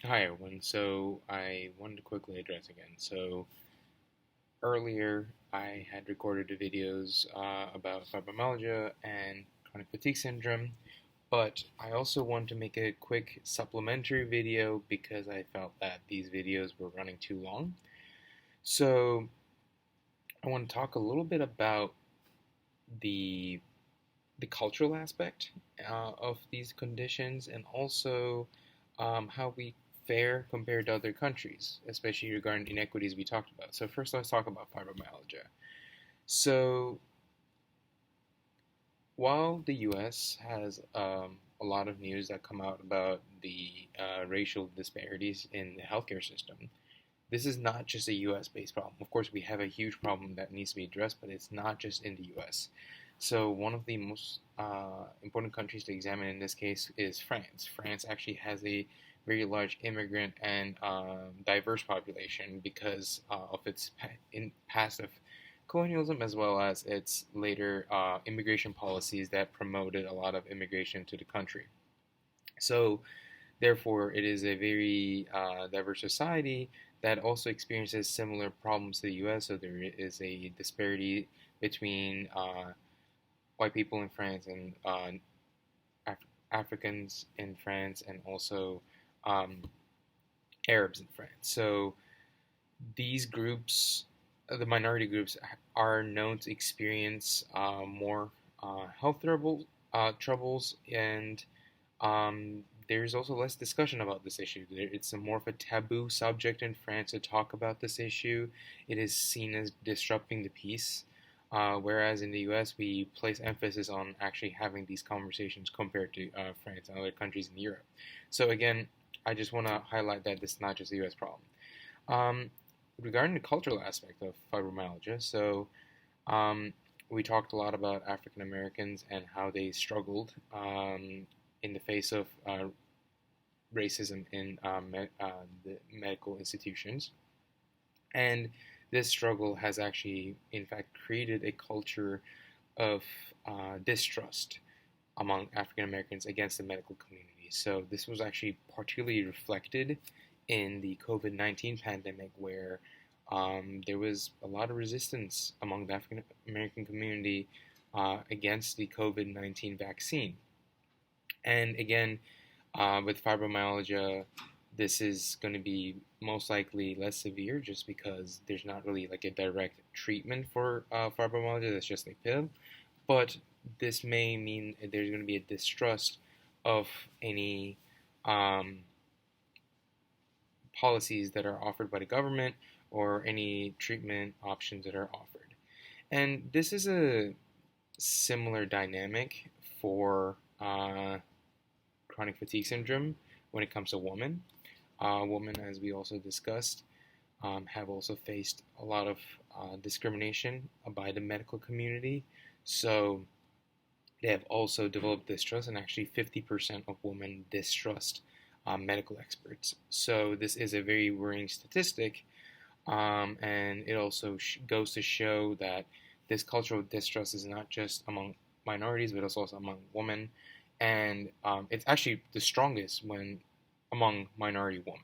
Hi everyone. So I wanted to quickly address again. So earlier I had recorded the videos about fibromyalgia and chronic fatigue syndrome, but I also wanted to make a quick supplementary video because I felt that these videos were running too long. So I want to talk a little bit about the the cultural aspect of these conditions and also how we fare compared to other countries, especially regarding inequities we talked about. So first, let's talk about fibromyalgia. So while the U.S. has a lot of news that come out about the racial disparities in the healthcare system, this is not just a US based problem. Of course, we have a huge problem that needs to be addressed, but it's not just in the US. So, one of the most important countries to examine in this case is France. France actually has a very large immigrant and diverse population because of its past of colonialism as well as its later immigration policies that promoted a lot of immigration to the country. So, therefore, it is a very diverse society that also experiences similar problems to the U.S. So there is a disparity between white people in France and Af- Africans in France, and also um, Arabs in France. So these groups, the minority groups, are known to experience more health troubles and there's also less discussion about this issue. It's a more of a taboo subject in France to talk about this issue. It is seen as disrupting the peace, whereas in the U.S. we place emphasis on actually having these conversations compared to France and other countries in Europe. So again, I just want to highlight that this is not just a U.S. problem. Um, Regarding the cultural aspect of fibromyalgia, so um, we talked a lot about African Americans and how they struggled in the face of racism in the medical institutions. And this struggle has actually, in fact, created a culture of distrust among African Americans against the medical community. So this was actually particularly reflected in the COVID-19 pandemic, where there was a lot of resistance among the African American community against the COVID-19 vaccine. And again, with fibromyalgia, this is going to be most likely less severe just because there's not really like a direct treatment for fibromyalgia. That's just a pill. But this may mean there's going to be a distrust of any um, policies that are offered by the government or any treatment options that are offered. And this is a similar dynamic for chronic fatigue syndrome when it comes to women. Women, as we also discussed, have also faced a lot of discrimination by the medical community. So they have also developed distrust, and actually 50% of women distrust medical experts. So this is a very worrying statistic, and it also goes to show that this cultural distrust is not just among minorities, but it's also among women, and it's actually the strongest when among minority women.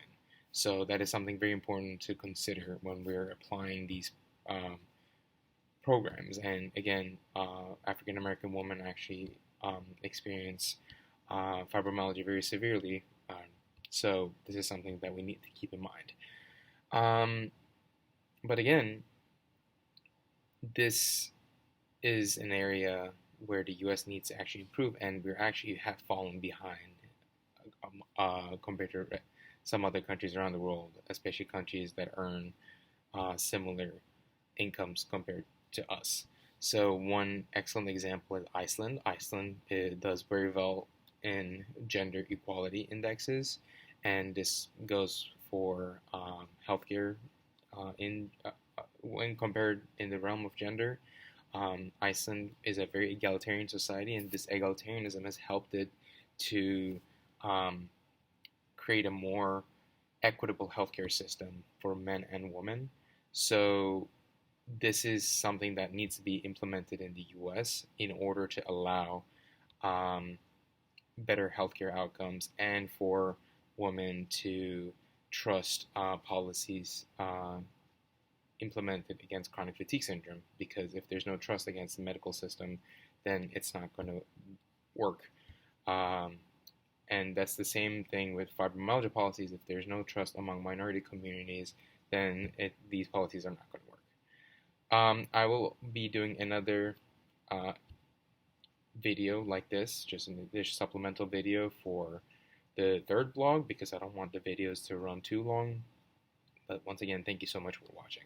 So that is something very important to consider when we're applying these um, programs. And again, African American women actually experience fibromyalgia very severely. So this is something that we need to keep in mind. Um, but again, this is an area where the U.S. needs to actually improve, and we actually have fallen behind compared to some other countries around the world, especially countries that earn similar incomes compared to us. So one excellent example is Iceland. Iceland does very well in gender equality indexes, and this goes for healthcare in when compared in the realm of gender. Iceland is a very egalitarian society, and this egalitarianism has helped it to um, create a more equitable healthcare system for men and women. So this is something that needs to be implemented in the U.S. in order to allow um, better healthcare outcomes and for women to trust policies implemented against chronic fatigue syndrome, because if there's no trust against the medical system, then it's not going to work. Um, and that's the same thing with fibromyalgia policies. If there's no trust among minority communities, then these policies are not going to work. I will be doing another uh, video like this, just an additional supplemental video for the third blog, because I don't want the videos to run too long. But once again, thank you so much for watching.